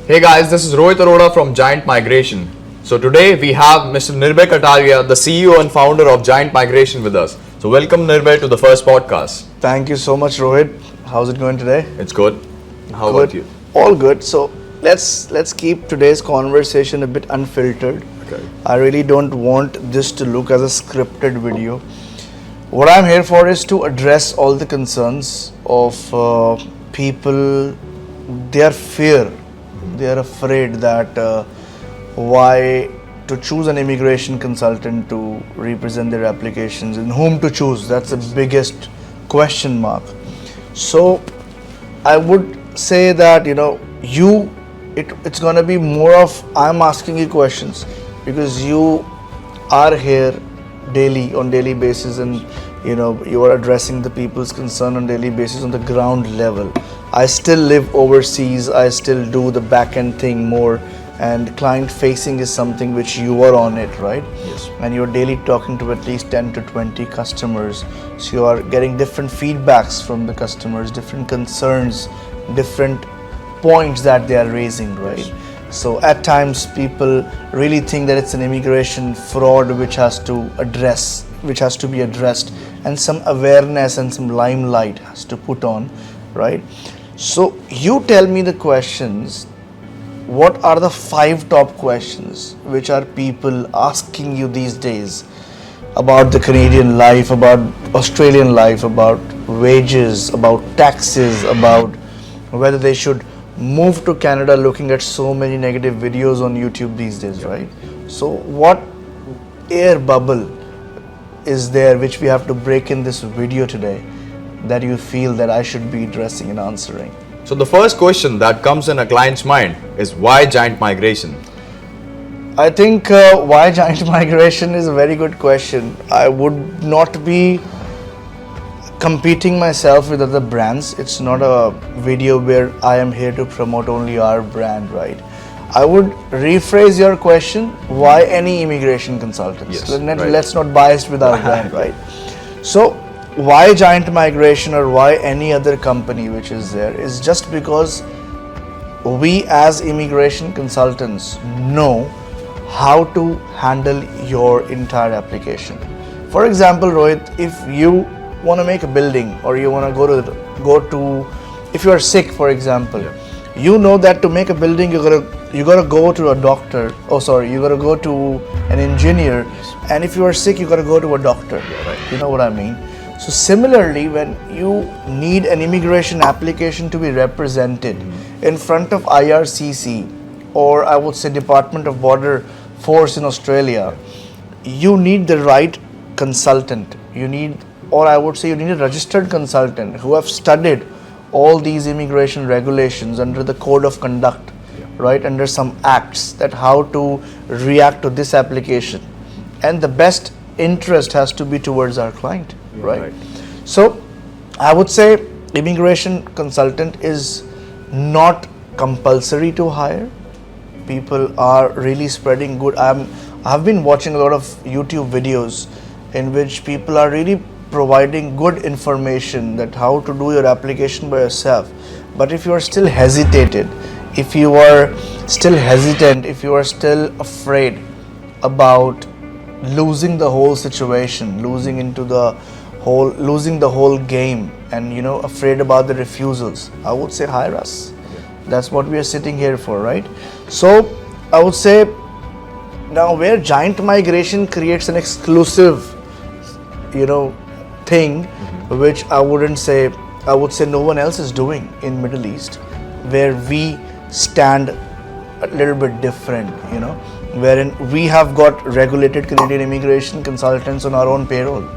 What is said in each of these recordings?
Hey guys, this is Rohit from Giant Migration. So today we have Mr. Nirbhay Kataria, the CEO and founder of Giant Migration with us. So welcome Nirbhay to the first podcast. Thank you so much, Rohit. How's it going today? It's good. How Good. about you? All good. So let's keep today's conversation a bit unfiltered. Okay. I really don't want this to look as a scripted video. What I'm here for is to address all the concerns of people. Their fear. They are afraid that why to choose an immigration consultant to represent their applications and whom to choose. That's the biggest question mark. So I would say that it's gonna be more of I'm asking you questions because you are here on daily basis, and you are addressing the people's concern on daily basis on the ground level. I still live overseas. I still do the back end thing more, and client facing is something which you are on it, right? Yes. And you're daily talking to at least 10 to 20 customers. So you are getting different feedbacks from the customers, different concerns, different points that they are raising, right? So at times people really think that it's an immigration fraud which has to be addressed, and some awareness and some limelight has to put on, right? So you tell me the questions. What are the 5 top questions which are people asking you these days about the Canadian life, about Australian life, about wages, about taxes, about whether they should move to Canada, looking at so many negative videos on YouTube these days, right? So what air bubble is there which we have to break in this video today that you feel that I should be addressing and answering? So the first question that comes in a client's mind is why Giant Migration? I think why Giant Migration is a very good question. I would not be competing myself with other brands. It's not a video where I am here to promote only our brand, right? I would rephrase your question, why any immigration consultants? Yes, Let's not bias with our brand, right? So why Giant Migration or why any other company which is there is just because we as immigration consultants know how to handle your entire application. For example, Rohit, if you want to make a building or you want to go to if you are sick, for example, you know that to make a building you gotta go to a doctor. You gotta go to an engineer, and if you are sick you gotta go to a doctor. You know what I mean? So similarly, when you need an immigration application to be represented in front of IRCC, or I would say Department of Border Force in Australia, you need the right consultant. You need a registered consultant who have studied all these immigration regulations under the code of conduct, right, under some acts, that how to react to this application, and the best interest has to be towards our client, right? So I would say immigration consultant is not compulsory to hire. People are really spreading good. I've been watching a lot of YouTube videos in which people are really providing good information that how to do your application by yourself. But if you are still hesitated, if you are still hesitant, if you are still afraid about losing the whole situation, losing the whole game, and afraid about the refusals, I would say hire us. That's what we are sitting here for, right? So I would say now where Giant Migration creates an exclusive thing which I would say no one else is doing in Middle East, where we stand a little bit different, wherein we have got regulated Canadian immigration consultants on our own payroll.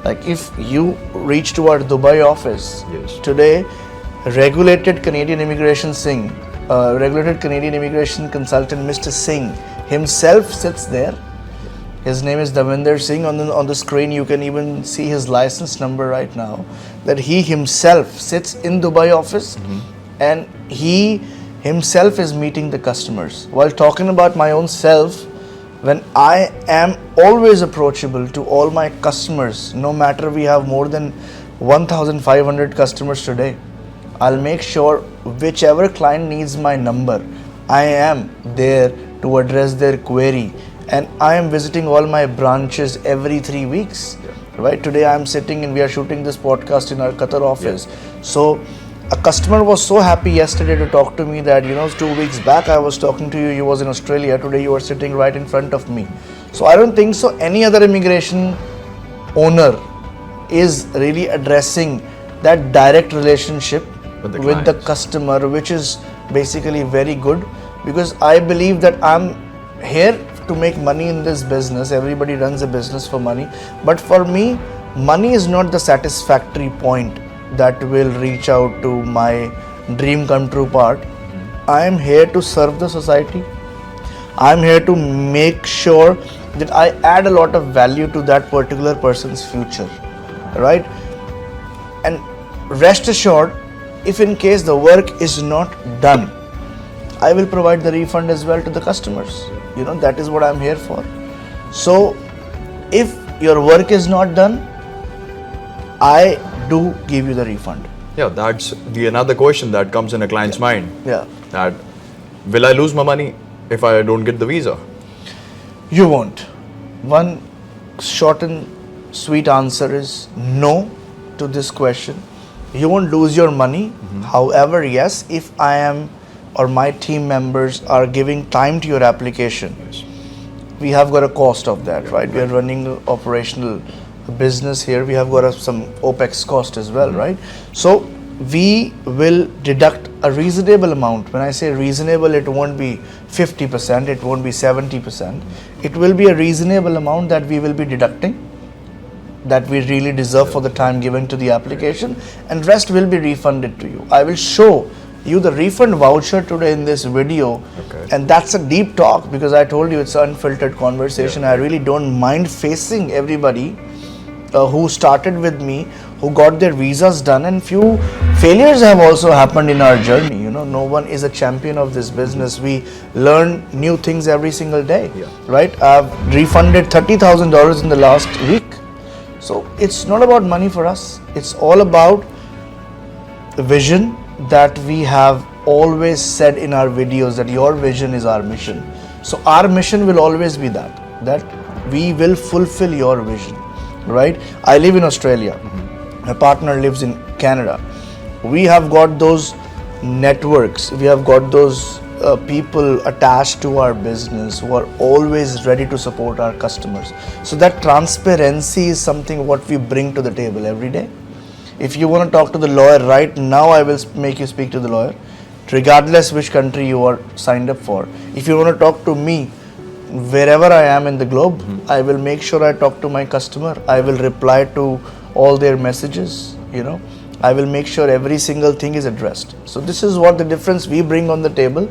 Like if you reach to our Dubai office today, regulated Canadian immigration consultant Mr. Singh himself sits there. His name is Davinder Singh. On the screen you can even see his license number right now, that he himself sits in Dubai office, and he himself is meeting the customers. While talking about my own self, when I am always approachable to all my customers, no matter we have more than 1,500 customers today, I'll make sure whichever client needs my number, I am there to address their query, and I am visiting all my branches every 3 weeks. Right, today I am sitting and we are shooting this podcast in our Qatar office. So a customer was so happy yesterday to talk to me that 2 weeks back I was talking to you, you was in Australia, today you are sitting right in front of me. So I don't think so any other immigration owner is really addressing that direct relationship with the customer, which is basically very good, because I believe that I'm here to make money in this business. Everybody runs a business for money, but for me, money is not the satisfactory point that will reach out to my dream come true part. I am here to serve the society. I am here to make sure that I add a lot of value to that particular person's future, right? And rest assured, if in case the work is not done, I will provide the refund as well to the customers. That is what I'm here for. So if your work is not done, I do give you the refund. Yeah, that's the another question that comes in a client's mind. Yeah. That will I lose my money if I don't get the visa? You won't. One short and sweet answer is no to this question. You won't lose your money. However, yes, if I am or my team members are giving time to your application, we have got a cost of that, right? We are running an operational business here. We have got some OPEX cost as well, right? So we will deduct a reasonable amount. When I say reasonable, it won't be 50%, it won't be 70%. It will be a reasonable amount that we will be deducting, that we really deserve for the time given to the application, and rest will be refunded to you. I will show you the refund voucher today in this video, and that's a deep talk because I told you it's an unfiltered conversation. I really don't mind facing everybody who started with me, who got their visas done, and few failures have also happened in our journey. No one is a champion of this business. We learn new things every single day, right? I've refunded $30,000 in the last week. So it's not about money for us. It's all about the vision that we have always said in our videos, that your vision is our mission. So our mission will always be that we will fulfill your vision, right? I live in Australia. My partner lives in Canada. We have got those networks. We have got those people attached to our business who are always ready to support our customers. So that transparency is something what we bring to the table every day. If you want to talk to the lawyer right now, I will make you speak to the lawyer, regardless which country you are signed up for. If you want to talk to me, wherever I am in the globe, I will make sure I talk to my customer. I will reply to all their messages, I will make sure every single thing is addressed. So this is what the difference we bring on the table,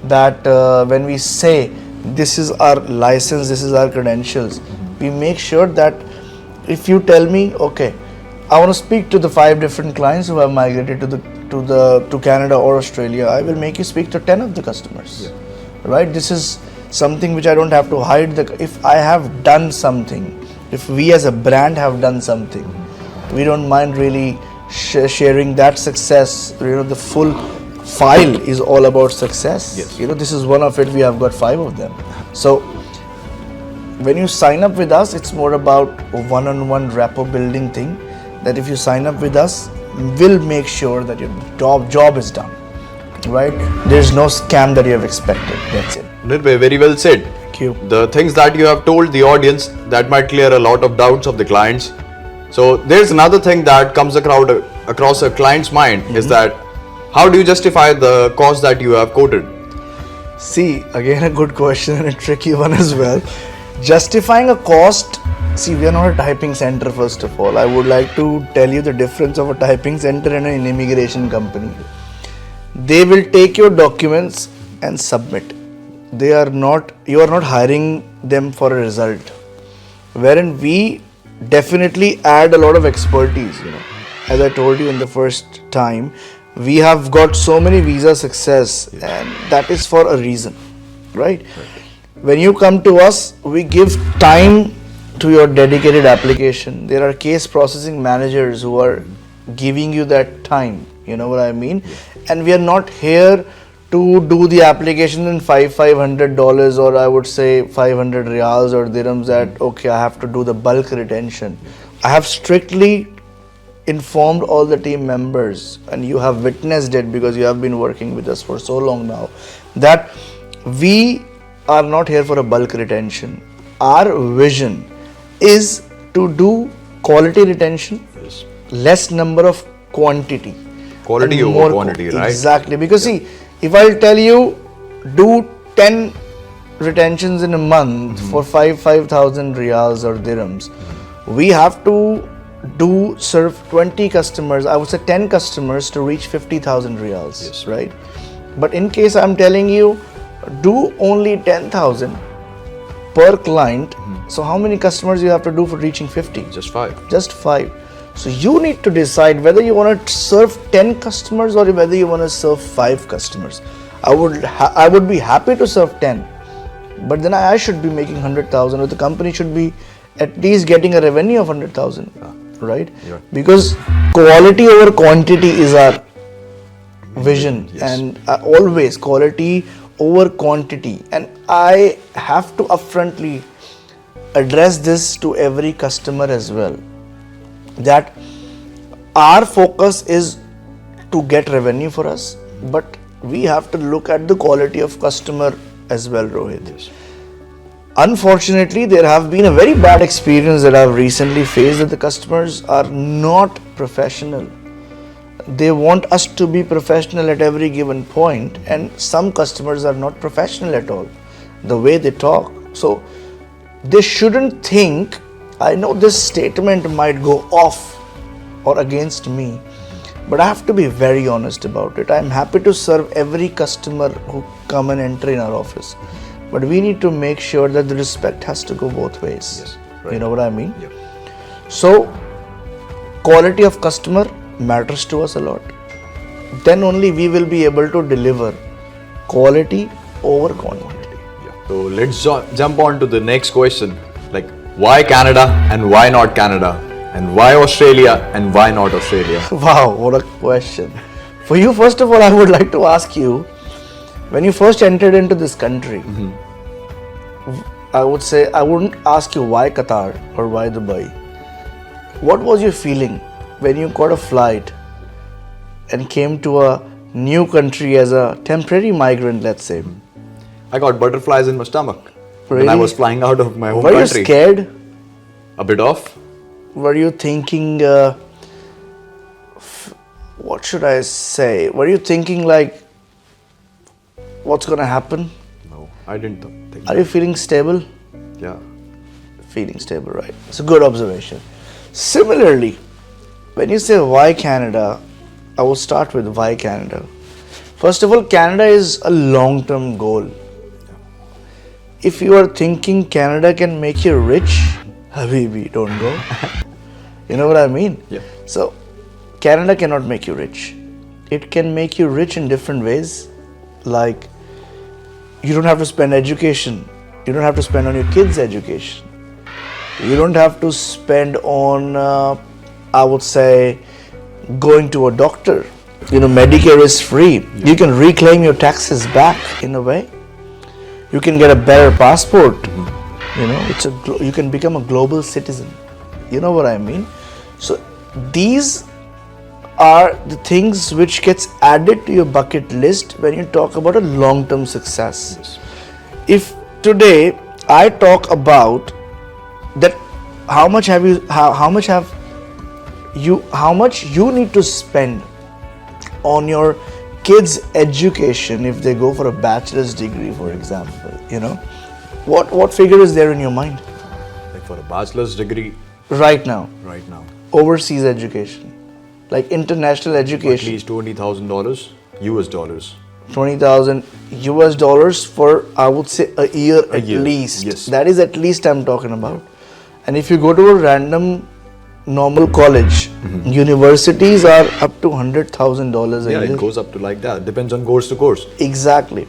that when we say this is our license, this is our credentials, we make sure that if you tell me, okay, I want to speak to the 5 different clients who have migrated to Canada or Australia, I will make you speak to 10 of the customers, right? This is something which I don't have to hide. If I have done something, if we as a brand have done something, we don't mind really sharing that success. The full file is all about success. This is one of it. We have got 5 of them. So when you sign up with us, it's more about a one-on-one rapport building thing, that if you sign up with us, we'll make sure that your job is done, right? There's no scam that you have expected. That's it. Nirbhay, very well said. Thank you. The things that you have told the audience, that might clear a lot of doubts of the clients. So there's another thing that comes across a client's mind, is that how do you justify the cost that you have quoted? See, again a good question and a tricky one as well. Justifying a cost, see, we are not a typing center first of all. I would like to tell you the difference of a typing center and an immigration company. They will take your documents and submit. You are not hiring them for a result. Wherein we definitely add a lot of expertise, As I told you in the first time, we have got so many visa success, and that is for a reason, right? When you come to us, we give time to your dedicated application. There are case processing managers who are giving you that time, you know what I mean? And we are not here to do the application in $500 or I would say 500 riyals or dirhams that okay, I have to do the bulk retention. I have strictly informed all the team members, and you have witnessed it because you have been working with us for so long now, that we are not here for a bulk retention. Our vision is to do quality retention, Yes. less number of quantity. Quality and over more quantity, right? Exactly. Because see, if I'll tell you do 10 retentions in a month for 5,000 riyals or dirhams, we have to serve 20 customers, I would say 10 customers to reach 50,000 riyals, Yes. right? But in case I'm telling you do only 10,000 per client, so how many customers you have to do for reaching 50? Just 5. Just 5. So you need to decide whether you want to serve 10 customers or whether you want to serve 5 customers. I would be happy to serve 10, but then I should be making 100,000, or the company should be at least getting a revenue of 100,000, right? Yeah. Because quality over quantity is our vision, Yes. and always quality over quantity. And I have to upfrontly address this to every customer as well, that our focus is to get revenue for us, but we have to look at the quality of customer as well, Rohit. Yes. Unfortunately, there have been a very bad experience that I've recently faced, that the customers are not professional. They want us to be professional at every given point, and some customers are not professional at all, the way they talk. So they shouldn't think, I know this statement might go off or against me, but I have to be very honest about it. I'm happy to serve every customer who come and enter in our office, but we need to make sure that the respect has to go both ways. Yes, You right. know what I mean? Yep. So quality of customer matters to us a lot. Then only we will be able to deliver quality over quantity. Yeah. So let's jump on to the next question. Like, why Canada and why not Canada? And why Australia and why not Australia? Wow, what a question. For you, first of all, I would like to ask you, when you first entered into this country, I would say, I wouldn't ask you why Qatar or why Dubai. What was your feeling when you got a flight and came to a new country as a temporary migrant, let's say? I got butterflies in my stomach when I Really? was flying out of my home Were you country. scared? A bit off. Were you thinking, what should I say? Were you thinking like, what's gonna happen? No, I didn't think. Are you feeling stable? Yeah. Feeling stable, right? It's a good observation. Similarly, when you say why Canada, I will start with why Canada. First of all, Canada is a long-term goal. If you are thinking Canada can make you rich, Habibi, don't go. You know what I mean? Yeah. So, Canada cannot make you rich. It can make you rich in different ways. Like, you don't have to spend education. You don't have to spend on your kids' education. You don't have to spend on, I would say, going to a doctor. You know, Medicare is free. Yeah. You can reclaim your taxes back in a way. You can get a better passport. You know, you can become a global citizen. You know what I mean? So these are the things which gets added to your bucket list when you talk about a long-term success. Yes. If today I talk about that, how much you need to spend on your kids' education if they go for a bachelor's degree, for example, you know, what figure is there in your mind Like for a bachelor's degree right now? right now, Overseas education, like international at education, least $20,000 US dollars. $20,000 for, I would say, a year A at year, least. yes. That is at least I'm talking about. And if you go to a random normal college, universities are up to $100,000 a Yeah, year. it goes up to like that. Depends on course to course. Exactly.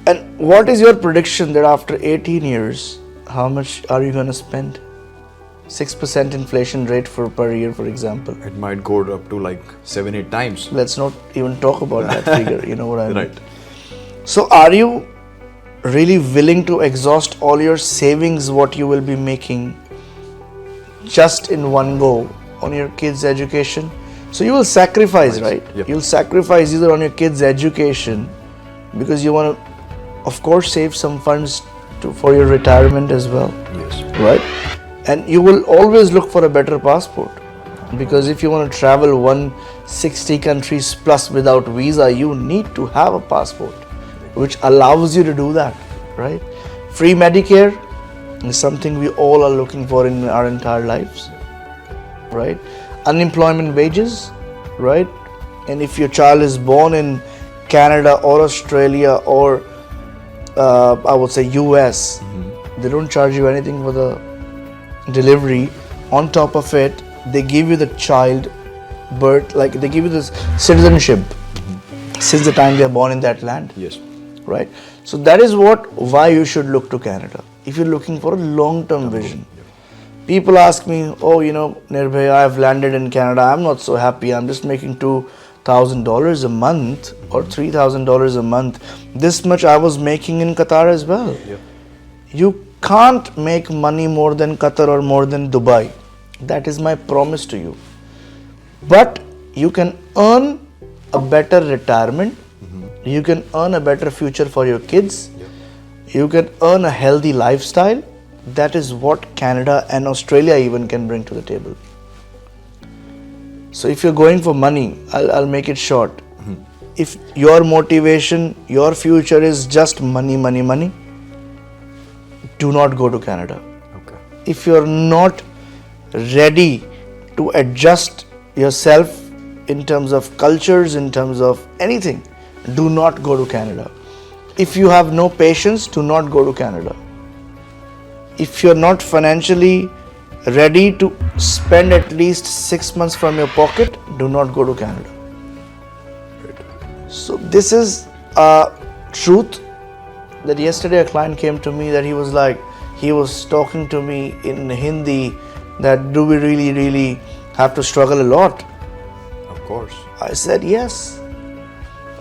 And what is your prediction that after 18 years, how much are you going to spend? 6% inflation rate per year, for example. It might go up to like 7-8 times. Let's not even talk about that figure. You know what I mean? Right. So are you really willing to exhaust all your savings, what you will be making, just in one go on your kids' education? So you will sacrifice, right? Yep. You'll sacrifice either on your kids' education, because you want to, of course, save some funds for your retirement as well. Yes. Right? And you will always look for a better passport, because if you want to travel 160 countries plus without visa, you need to have a passport which allows you to do that, right? Free Medicare is something we all are looking for in our entire lives, right? Unemployment wages, right? And if your child is born in Canada or Australia or I would say US, they don't charge you anything for the delivery. On top of it, they give you the child birth, like they give you this citizenship since the time they are born in that land. Yes. Right? So that is why you should look to Canada if you're looking for a long-term vision. People ask me, oh, Nirbhay, I've landed in Canada, I'm not so happy, I'm just making $2,000 a month or $3,000 a month. This much I was making in Qatar as well. Yeah. You can't make money more than Qatar or more than Dubai. That is my promise to you. But you can earn a better retirement. You can earn a better future for your kids. You can earn a healthy lifestyle. That is what Canada and Australia even can bring to the table. So if you're going for money, I'll make it short. If your motivation, your future is just money, do not go to Canada. Okay. If you're not ready to adjust yourself in terms of cultures, in terms of anything, do not go to Canada. If you have no patience, do not go to Canada. If you're not financially ready to spend at least 6 months from your pocket, do not go to Canada. So this is a truth that yesterday a client came to me that he was talking to me in Hindi that do we really have to struggle a lot? Of course. I said yes.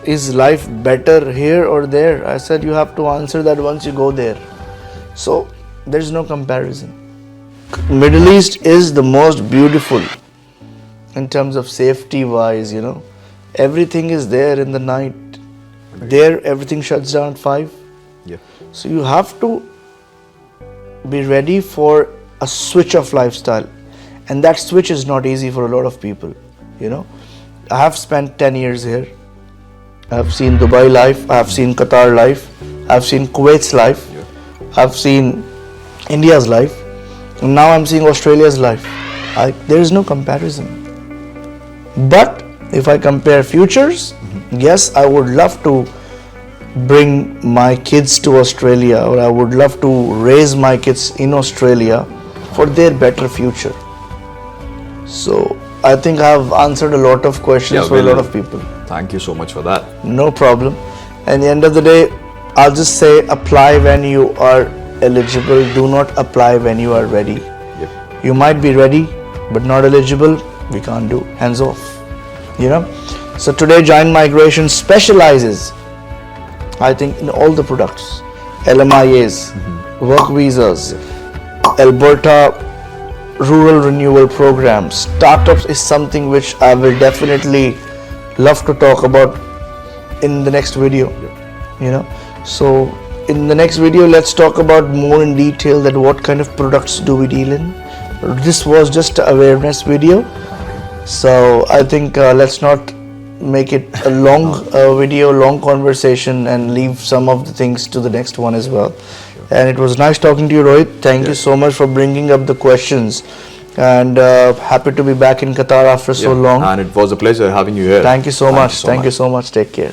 Is life better here or there? I said you have to answer that once you go there. So there's no comparison. Middle East is the most beautiful in terms of safety wise, Everything is there in the night. There everything shuts down at 5. Yeah. So you have to be ready for a switch of lifestyle. And that switch is not easy for a lot of people, I have spent 10 years here. I have seen Dubai life, I have seen Qatar life, I have seen Kuwait's life, I have seen India's life, and now I'm seeing Australia's life. There is no comparison. But if I compare futures, yes, I would love to bring my kids to Australia, or I would love to raise my kids in Australia for their better future. So I think I have answered a lot of questions for a lot of people. Thank you so much for that. No problem. At the end of the day, I'll just say apply when you are eligible. Do not apply when you are ready. Yep. You might be ready, but not eligible. We can't do. Hands off. So today, Giant Migration specializes, I think, in all the products. LMIAs, work visas, Alberta rural renewal programs. Startups is something which I will definitely love to talk about in the next video. So in the next video, let's talk about more in detail that what kind of products do we deal in. This was just an awareness video, so I think let's not make it a long video, long conversation, and leave some of the things to the next one as well. And it was nice talking to you, Rohit. Thank you so much for bringing up the questions, and happy to be back in Qatar after so long. And it was a pleasure having you here. Thank you so much. Thank you so much. Take care.